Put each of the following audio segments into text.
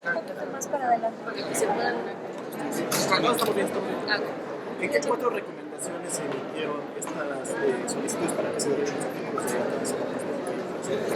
Un poquito más para adelante. para que se puedan. No, estamos bien, estamos bien. Ah, ¿En qué cuatro recomendaciones se emitieron estas solicitudes para que se den los artículos de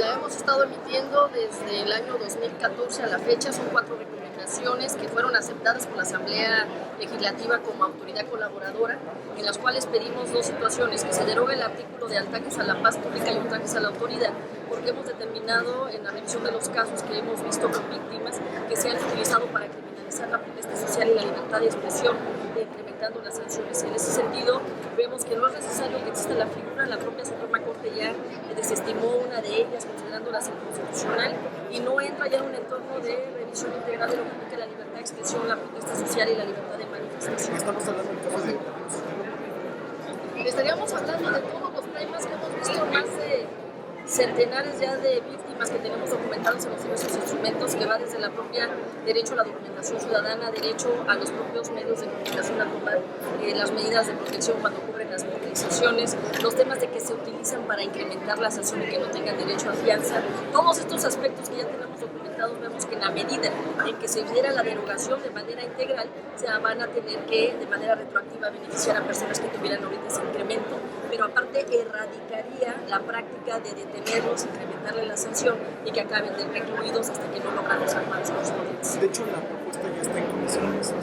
la hemos estado emitiendo desde el año 2014 a la fecha. Son 4 recomendaciones que fueron aceptadas por la Asamblea Legislativa como autoridad colaboradora, en las cuales pedimos 2 situaciones: que se derogue el artículo de ataques a la paz pública y ultrajes a la autoridad, porque hemos determinado en la revisión de los casos que hemos visto con víctimas que se han utilizado para criminalizar la protesta social y la libertad de expresión, incrementando las sanciones. En ese sentido, vemos que no es necesario que exista la figura. La propia Suprema Corte ya desestimó una de ellas, considerándolas inconstitucional, y no entra ya en un entorno de revisión integral de lo que implica la libertad de expresión, la protesta social y la libertad de manifestación. Estamos hablando del caso de... Estaríamos hablando de todos los temas que hemos visto, más de centenares ya de víctimas que tenemos documentados en los diversos instrumentos, que va desde la propia derecho a la documentación ciudadana, derecho a los propios medios de comunicación a tomar las medidas de protección cuando ocurren las movilizaciones, los temas de que se utilizan para incrementar la sanción y que no tengan derecho a fianza. Todos estos aspectos que ya tenemos documentados, vemos que en la medida en que se diera la derogación de manera integral, se van a tener que de manera retroactiva beneficiar a personas que tuvieran ahorita ese incremento, pero aparte erradicaría la práctica de detenerlos, incrementarle la sanción y que acaben de recluidos hasta que no logran los armados correspondientes. De hecho, la propuesta ya está en comisiones.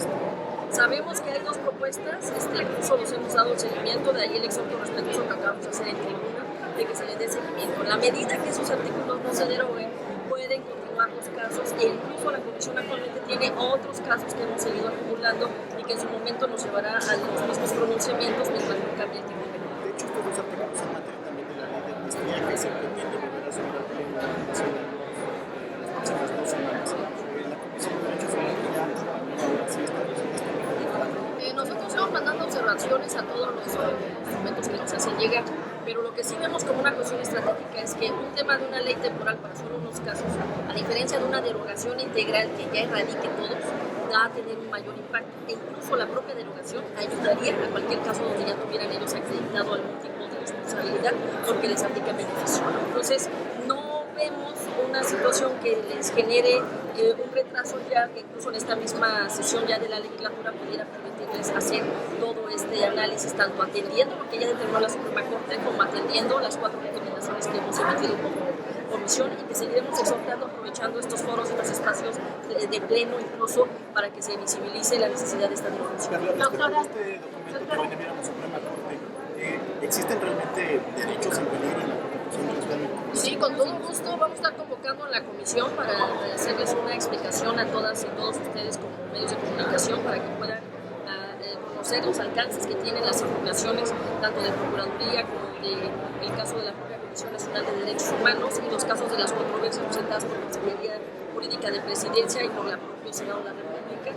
Sabemos que hay 2 propuestas, incluso los hemos dado seguimiento, de ahí el exhorto respetuoso que acabamos de hacer en tribuna, de que se les dé seguimiento. En la medida que esos artículos no se deroguen, pueden continuar los casos, e incluso la Comisión actualmente tiene otros casos que hemos seguido acumulando y que en su momento nos llevará a los mismos pronunciamientos mientras no cambie el tipo de ley. De hecho, estos 2 artículos son materia también de la ley de amnistía, que se pretende volver a someter en la votación en las próximas 2 semanas. La Comisión de Derechos Humanos ya ahora sí está nosotros estamos mandando observaciones a todos los documentos que nos hacen llegar, pero lo que sí vemos como una cuestión estratégica es que un tema de una ley temporal para solo unos casos, a diferencia de una derogación integral que ya erradique todos, va a tener un mayor impacto, e incluso la propia derogación ayudaría a cualquier caso donde ya tuvieran ellos acreditado algún tipo de responsabilidad porque les aplica beneficio. Entonces, no vemos una situación que les genere un retraso, ya que incluso en esta misma sesión ya de la legislatura pudiera permitirles hacer todo este análisis, tanto atendiendo lo que ya determinó la Suprema Corte como atendiendo las 4 recomendaciones que hemos emitido como comisión, y que seguiremos exhortando, aprovechando estos foros, estos espacios de pleno incluso, para que se visibilice la necesidad de esta derogación. Doctora, este documento que viene a la Suprema Corte, ¿existen realmente derechos en peligro en la Constitución de la Ciudad de México? Sí, con todo gusto. Vamos a estar convocando a la comisión para hacerles una explicación a todas y todos ustedes como medios de comunicación, para que puedan conocer los alcances que tienen las impugnaciones tanto de Procuraduría como del caso de la propia Comisión Nacional de Derechos Humanos y los casos de las controversias presentadas por la Consejería Jurídica de Presidencia y por la propia Senado de la República.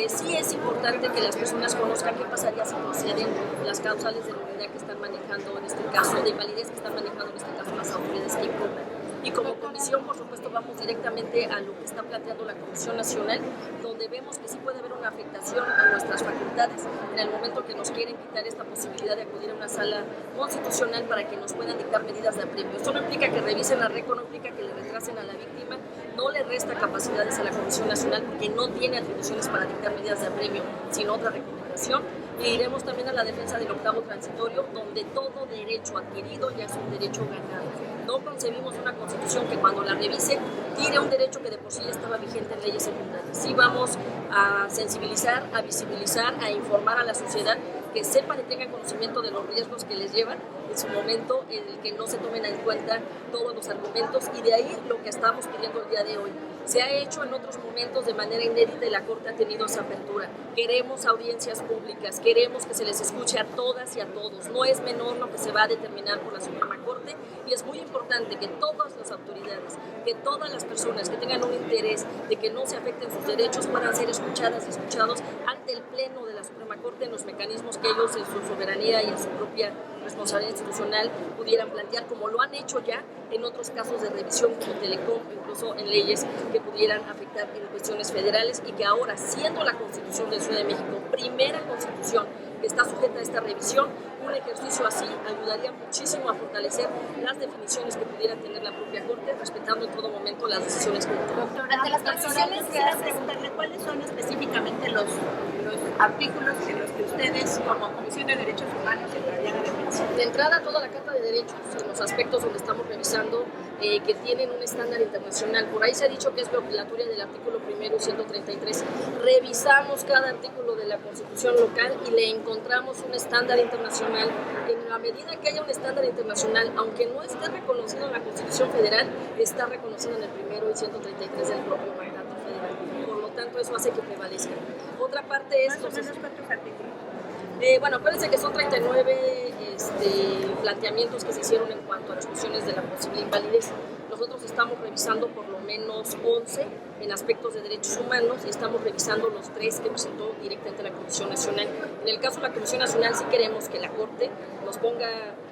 Sí es importante que las personas conozcan qué pasaría si proceden las causales de nulidad que están manejando en este caso, de invalidez que están manejando en este caso las autoridades que impugnan. Y como comisión, por supuesto, vamos directamente a lo que está planteando la Comisión Nacional, donde vemos que sí puede haber una afectación a nuestras facultades en el momento que nos quieren quitar esta posibilidad de acudir a una sala constitucional para que nos puedan dictar medidas de apremio. Esto no implica que revisen la RECO, no implica que le retrasen a la víctima, no le resta capacidades a la Comisión Nacional porque no tiene atribuciones para dictar medidas de apremio, sino otra recomendación. E iremos también a la defensa del 8º transitorio, donde todo derecho adquirido ya es un derecho ganado. No concebimos una constitución que cuando la revise tire un derecho que de por sí ya estaba vigente en leyes secundarias. Sí vamos a sensibilizar, a visibilizar, a informar a la sociedad que sepan y tengan conocimiento de los riesgos que les llevan en su momento en el que no se tomen en cuenta todos los argumentos, y de ahí lo que estamos pidiendo el día de hoy. Se ha hecho en otros momentos de manera inédita y la Corte ha tenido esa apertura. Queremos audiencias públicas, queremos que se les escuche a todas y a todos. No es menor lo que se va a determinar por la Suprema Corte, y es muy importante que todas las autoridades, que todas las personas que tengan un interés de que no se afecten sus derechos puedan ser escuchadas y escuchados ante el Pleno de la Suprema Corte en los mecanismos que ellos en su soberanía y en su propia responsabilidad institucional pudieran plantear, como lo han hecho ya en otros casos de revisión como Telecom, incluso en leyes que pudieran afectar en cuestiones federales, y que ahora, siendo la Constitución de la Ciudad de México, primera constitución que está sujeta a esta revisión. Un ejercicio así ayudaría muchísimo a fortalecer las definiciones que pudiera tener la propia Corte, respetando en todo momento las decisiones que toma. Doctora, las decisiones quisiera preguntarle cuáles son específicamente los artículos en los que ustedes, como Comisión de Derechos Humanos, entrarían a defensa. De entrada, toda la Carta de Derechos, en los aspectos donde estamos revisando, que tienen un estándar internacional. Por ahí se ha dicho que es violatoria del artículo 1 y 133. Revisamos cada artículo de la Constitución local y le encontramos un estándar internacional. En la medida que haya un estándar internacional, aunque no esté reconocido en la Constitución Federal, está reconocido en el 1 y 133 del propio mandato federal. Por lo tanto, eso hace que prevalezca. Otra parte es... ¿Más o menos cuántos artículos? Bueno, acuérdense que son 39 planteamientos que se hicieron en cuanto a las cuestiones de la posible invalidez. Nosotros estamos revisando por lo menos 11 en aspectos de derechos humanos y estamos revisando los 3 que presentó directamente la Comisión Nacional. En el caso de la Comisión Nacional sí queremos que la Corte nos ponga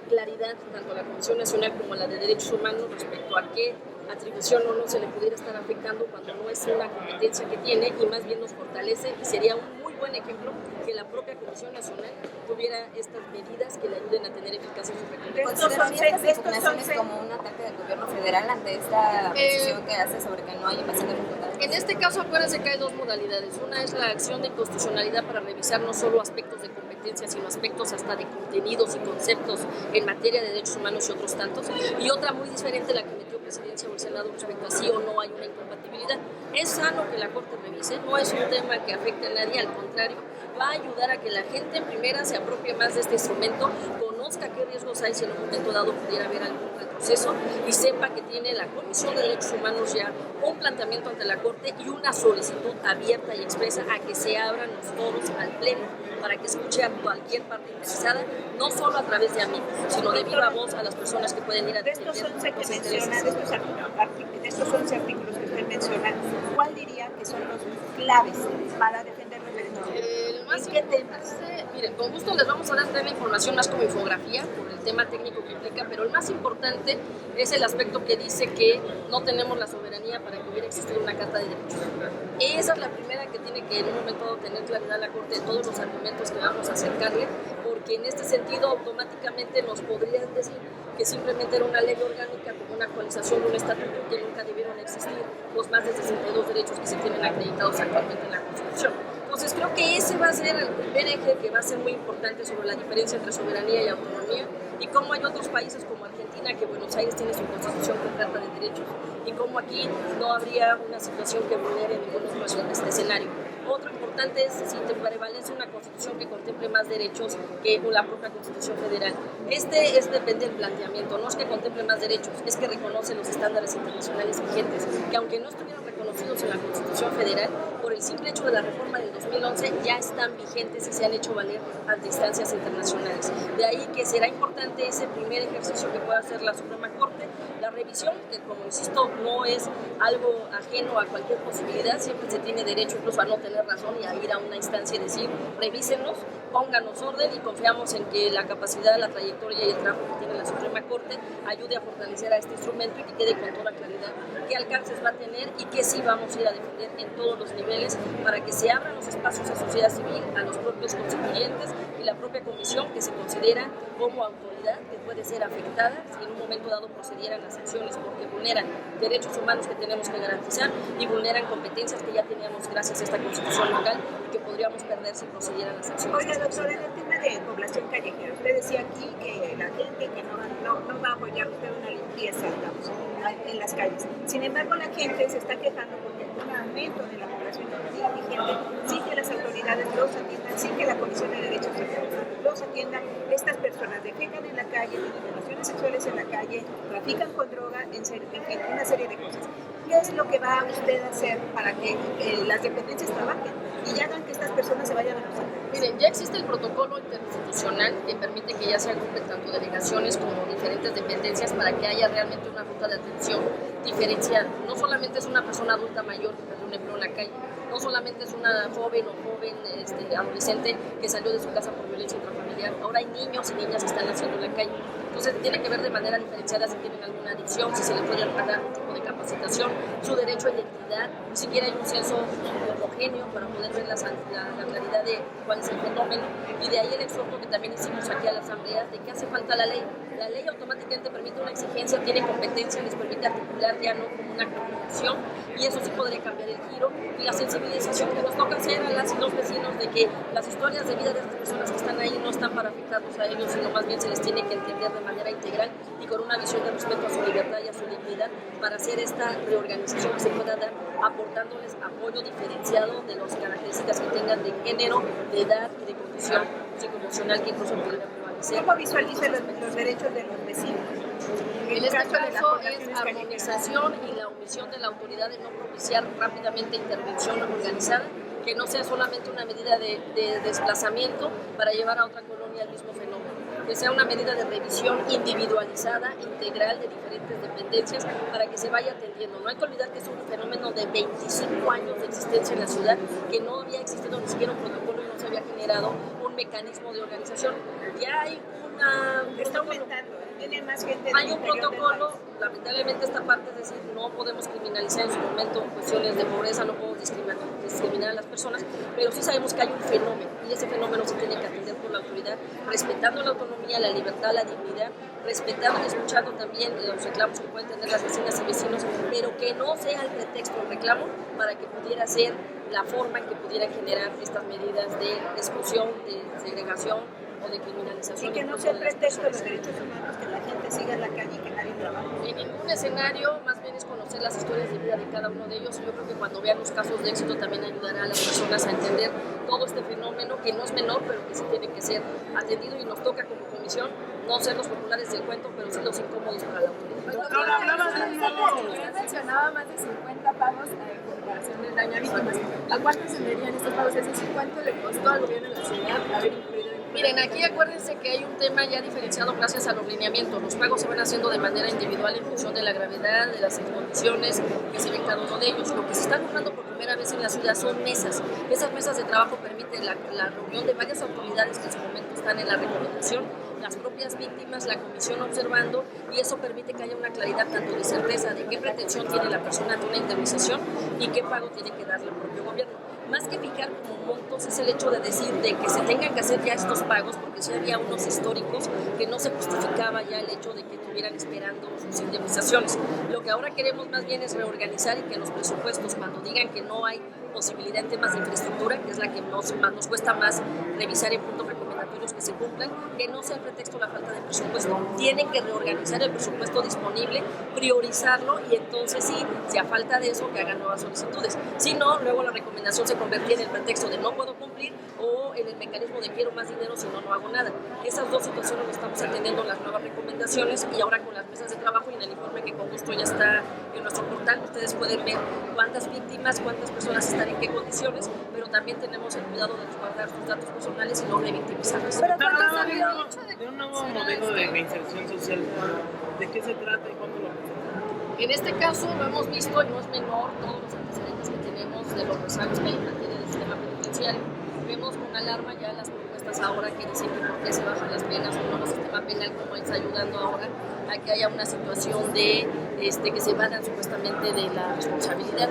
claridad, tanto a la Comisión Nacional como a la de Derechos Humanos, respecto a qué atribución o no se le pudiera estar afectando cuando no es una competencia que tiene, y más bien nos fortalece, y sería un muy buen ejemplo que la propia Comisión Nacional tuviera estas medidas que le ayuden a tener eficacia en su recomendación. ¿Consideraría estas impugnaciones como un ataque del gobierno federal ante esta decisión que hace sobre que no hay invasión de facultades? En este caso, acuérdense que hay dos modalidades. Una es la acción de inconstitucionalidad para revisar no solo aspectos de competencia, sino aspectos hasta de contenidos y conceptos en materia de derechos humanos y otros tantos. Y otra muy diferente, la que metió Presidencia o el Senado respecto a si o no hay una incompatibilidad. Es sano que la Corte revise, no es un tema que afecte a nadie, al contrario, va a ayudar a que la gente en primera se apropie más de este instrumento, conozca qué riesgos hay si en un momento dado pudiera haber algún retroceso y sepa que tiene la Comisión de Derechos Humanos ya un planteamiento ante la Corte y una solicitud abierta y expresa a que se abran los foros al Pleno para que escuche a cualquier parte interesada, no solo a través de amigos, sino de viva voz a las personas que pueden ir a defender los intereses. De estos 11 artículos que usted menciona, ¿cuál diría que son los claves para defender los derechos humanos? ¿En qué temas? Miren, con gusto les vamos a dar la información más como infografía por el tema técnico que implica, pero el más importante es el aspecto que dice que no tenemos la soberanía para que hubiera existido una Carta de Derechos. Esa es la primera que tiene que en un momento dado tener claridad la Corte de todos los argumentos que vamos a acercarle, porque en este sentido automáticamente nos podrían decir que simplemente era una ley orgánica como una actualización de un estatuto que nunca debieron existir los más de 62 derechos que se tienen acreditados actualmente en la Constitución. Entonces creo que ese va a ser el primer eje que va a ser muy importante sobre la diferencia entre soberanía y autonomía, y cómo hay otros países como Argentina, que Buenos Aires tiene su constitución con Carta de Derechos, y cómo aquí no habría una situación que vulnere ningún otro escenario. Otro importante es si te prevalece una constitución que contemple más derechos que la propia Constitución Federal. Depende del planteamiento, no es que contemple más derechos, es que reconoce los estándares internacionales vigentes, que aunque no estuvieron reconocidos en la Constitución Federal, por el simple hecho de la reforma del 2011 ya están vigentes y se han hecho valer ante instancias internacionales. De ahí que será importante ese primer ejercicio que pueda hacer la Suprema Corte, la revisión, que como insisto, no es algo ajeno a cualquier posibilidad, siempre se tiene derecho incluso a no tener razón y a ir a una instancia y decir, revísenos, pónganos orden, y confiamos en que la capacidad, la trayectoria y el trabajo que tiene la Suprema Corte ayude a fortalecer a este instrumento y que quede con toda claridad qué alcances va a tener y qué sí vamos a ir a defender en todos los niveles para que se abran los espacios a sociedad civil, a los propios constituyentes y la propia comisión que se considera como autoridad que puede ser afectada si en un momento dado procedieran las acciones porque vulneran derechos humanos que tenemos que garantizar y vulneran competencias que ya teníamos gracias a esta constitución local y que podríamos perder si procedieran las acciones. Oiga, doctora, en el tema de población callejera, usted decía aquí que la gente que no va a apoyar usted una limpieza, digamos, en las calles. Sin embargo, la gente se está quejando porque hay un aumento de la población indigente sin que las autoridades los atiendan, sin que la Comisión de Derechos Humanos los atienda. Estas personas defecan en la calle, tienen relaciones sexuales en la calle, trafican con droga, en fin, una serie de cosas. ¿Qué es lo que va usted a hacer para que las dependencias trabajen y hagan que estas personas se vayan a los centros? Miren, ya existe el protocolo interinstitucional que permite que ya se agrupen tanto delegaciones como diferentes dependencias para que haya realmente una ruta de atención diferenciada. No solamente es una persona adulta mayor que perdió un empleo en la calle, no solamente es una joven adolescente que salió de su casa por violencia intrafamiliar, ahora hay niños y niñas que están naciendo en la calle. Entonces tiene que ver de manera diferenciada si tienen alguna adicción, si se les puede dar algún tipo de capacitación, su derecho a identidad claridad, ni siquiera hay un censo homogéneo para poder ver la claridad de cuál es el fenómeno, y de ahí el exhorto que también hicimos aquí a la Asamblea de que hace falta la ley. La ley automáticamente permite una exigencia, tiene competencia, les permite articular ya no como una comunicación, y eso sí podría cambiar el giro, y la sensibilización que nos toca hacer a las y los vecinos de que las historias de vida de estas personas que están ahí no están para afectarlos a ellos, sino más bien se les tiene que entender de manera integral y con una visión de respeto a su libertad y a su dignidad para hacer esta reorganización que se pueda dar, aportándoles apoyo diferenciado de las características que tengan de género, de edad y de condición psicoemocional que incluso pudiera prevalecer. ¿Cómo visualiza los derechos de los vecinos? En este caso es armonización y la omisión de la autoridad de no propiciar rápidamente intervención organizada, que no sea solamente una medida de desplazamiento para llevar a otra colonia el mismo fenómeno, que sea una medida de revisión individualizada, integral de diferentes dependencias para que se vaya atendiendo. No hay que olvidar que es un fenómeno de 25 años de existencia en la ciudad, que no había existido ni siquiera un protocolo y no se había generado un mecanismo de organización. Ya hay está aumentando, tiene más gente. Hay un protocolo, lamentablemente esta parte es decir, no podemos criminalizar en su momento cuestiones de pobreza, no podemos discriminar a las personas, pero sí sabemos que hay un fenómeno y ese fenómeno se tiene que atender por la autoridad, respetando la autonomía, la libertad, la dignidad, respetando y escuchando también los reclamos que pueden tener las vecinas y vecinos, pero que no sea el pretexto el reclamo para que pudiera ser la forma en que pudiera generar estas medidas de exclusión, de segregación o de criminalización. Y que no sea el pretexto de los derechos humanos, que la gente siga en la calle y que nadie trabaje. En ningún escenario, más bien es conocer las historias de vida de cada uno de ellos. Yo creo que cuando vean los casos de éxito también ayudará a las personas a entender todo este fenómeno, que no es menor, pero que sí tiene que ser atendido, y nos toca como comisión no ser los populares del cuento, pero sí los incómodos para la autoridad. Usted mencionaba más de 50 pagos con reparación del daño a víctimas. ¿A cuánto ascenderían estos pagos? Es decir, ¿cuánto le costó al gobierno de la ciudad haber incluido? Miren, aquí acuérdense que hay un tema ya diferenciado gracias a los lineamientos. Los pagos se van haciendo de manera individual en función de la gravedad, de las condiciones que se ven cada uno de ellos. Lo que se está logrando por primera vez en la ciudad son mesas. Esas mesas de trabajo permiten la reunión de varias autoridades que en su momento están en la recomendación, las propias víctimas, la comisión observando, y eso permite que haya una claridad tanto de certeza de qué pretensión tiene la persona ante una indemnización y qué pago tiene que darle el propio gobierno. Más que fijar como montos es el hecho de decir de que se tengan que hacer ya estos pagos, porque sí había unos históricos que no se justificaba ya el hecho de que estuvieran esperando sus indemnizaciones. Lo que ahora queremos más bien es reorganizar y que los presupuestos, cuando digan que no hay posibilidad en temas de infraestructura, que es la que nos cuesta más revisar en puntos recomendatorios que se cumplan, que no sea el pretexto la falta de presupuesto. Tienen que reorganizar el presupuesto disponible, priorizarlo, y entonces sí, si a falta de eso, que hagan nuevas solicitudes. Si no, luego la recomendación se convertía en el pretexto de no puedo cumplir o en el mecanismo de quiero más dinero, si no, no hago nada. Esas dos situaciones lo estamos atendiendo en las nuevas recomendaciones, y ahora con las mesas de trabajo y en el informe que con gusto ya está en nuestro portal, ustedes pueden ver cuántas víctimas, cuántas personas están en qué condiciones, pero también tenemos el cuidado de resguardar sus datos personales y no revictimizarlos. Pero de un nuevo modelo de reinserción social, ¿de qué se trata y cuándo lo presenta? En este caso lo hemos visto, y no es menor, todos los antecedentes que tenemos de los rezagos que hay en materia del sistema penitenciario. Vemos con alarma ya las propuestas ahora que dicen que por qué se bajan las penas o no el sistema penal, como está ayudando ahora a que haya una situación de que se vayan supuestamente de la responsabilidad.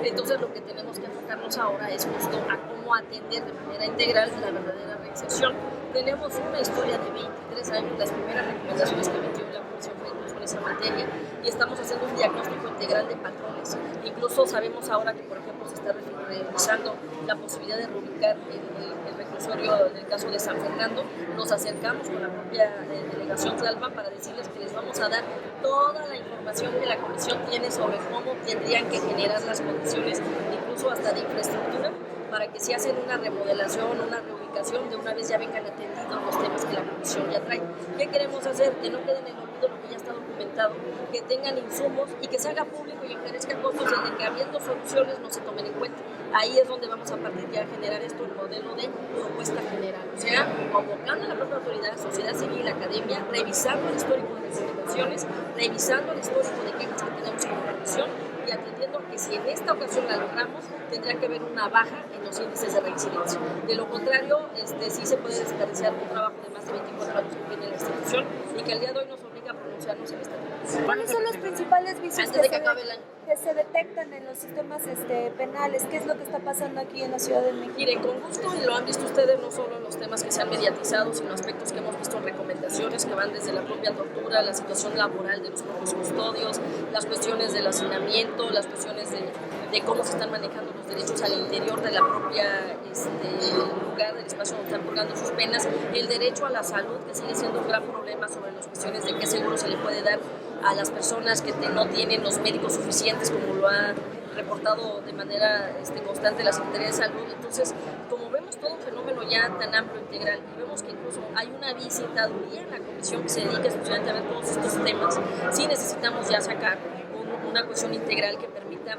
Entonces lo que tenemos que enfocarnos ahora es justo a cómo atender de manera integral la verdadera reinserción. Tenemos una historia de 23 años, las primeras recomendaciones que emitió la Comisión fue incluso en esa materia, y estamos haciendo un diagnóstico integral de patrones. Incluso sabemos ahora que, por ejemplo, se está revisando la posibilidad de reubicar el reclusorio en el caso de San Fernando. Nos acercamos con la propia delegación Tlalpan para decirles que les vamos a dar toda la información que la Comisión tiene sobre cómo tendrían que generar las condiciones, incluso hasta de infraestructura, para que si hacen una remodelación, una reubicación, de una vez ya vengan atendidos los temas que la Comisión ya trae. ¿Qué queremos hacer? Que no quede en el olvido lo que ya está documentado, que tengan insumos y que se haga público y encarezca costos en el que, habiendo soluciones, no se tomen en cuenta. Ahí es donde vamos a partir ya a generar esto, el modelo de propuesta general. O sea, convocando a la propia autoridad, sociedad civil, academia, revisando el histórico de recomendaciones, revisando el histórico de quejas que tenemos como comisión, y atendiendo que si en esta ocasión la logramos, tendría que haber una baja en los índices de reincidencia. De lo contrario, sí se puede desperdiciar un trabajo de más de 24 años que tiene la institución y que al día de hoy nos obliga a pronunciarnos en esta tema. ¿Cuáles son los principales vicios Antes de que acabe el año. que se detectan en los sistemas penales? ¿Qué es lo que está pasando aquí en la Ciudad de México? Miren, con gusto, y lo han visto ustedes, no solo en los temas que se han mediatizado, sino aspectos que hemos visto en recomendaciones que van desde la propia tortura, la situación laboral de los propios custodios, las cuestiones del hacinamiento, las cuestiones de cómo se están manejando los derechos al interior de la propia lugar, del espacio donde están purgando sus penas, el derecho a la salud, que sigue siendo un gran problema sobre las cuestiones de qué seguro se le puede dar a las personas que no tienen los médicos suficientes, como lo ha reportado de manera constante la Secretaría de Salud. Entonces, como vemos todo un fenómeno ya tan amplio, integral, y vemos que incluso hay una visitaduría en la comisión que se dedica exclusivamente a ver todos estos temas, sí necesitamos ya sacar una cuestión integral que permita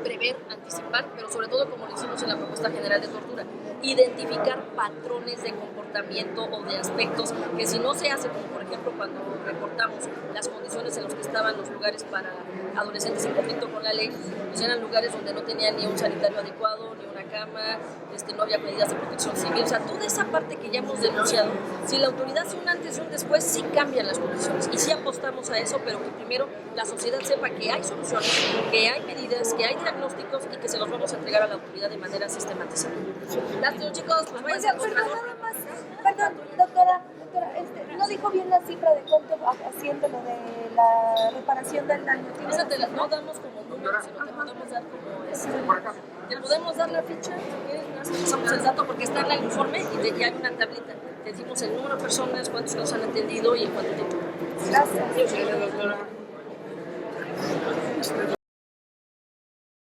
prever, anticipar, pero sobre todo, como lo hicimos en la propuesta general de tortura, identificar patrones de comportamiento o de aspectos que, si no se hace, como por ejemplo cuando reportamos las condiciones en las que estaban los lugares para adolescentes en conflicto con la ley, pues eran lugares donde no tenían ni un sanitario adecuado, ni una cama, no había medidas de protección civil. O sea, toda esa parte que ya hemos denunciado, si la autoridad hace un antes y un después, sí cambian las condiciones, y sí apostamos a eso, pero que primero la sociedad sepa que hay soluciones, que hay medidas, que hay diagnósticos, y que se los vamos a entregar a la autoridad de manera sistematizada. Gracias, chicos, pues váyanse a Perdón, doctora, no dijo bien la cifra de cuánto haciendo lo de la reparación del daño. Esa te la no damos como número, sino te podemos dar como te podemos dar la ficha, si quieres, pasamos el dato porque está en el informe y ya hay una tablita. Te decimos el número de personas, cuántos casos han atendido y en cuánto tiempo. Gracias. Sí, doctora.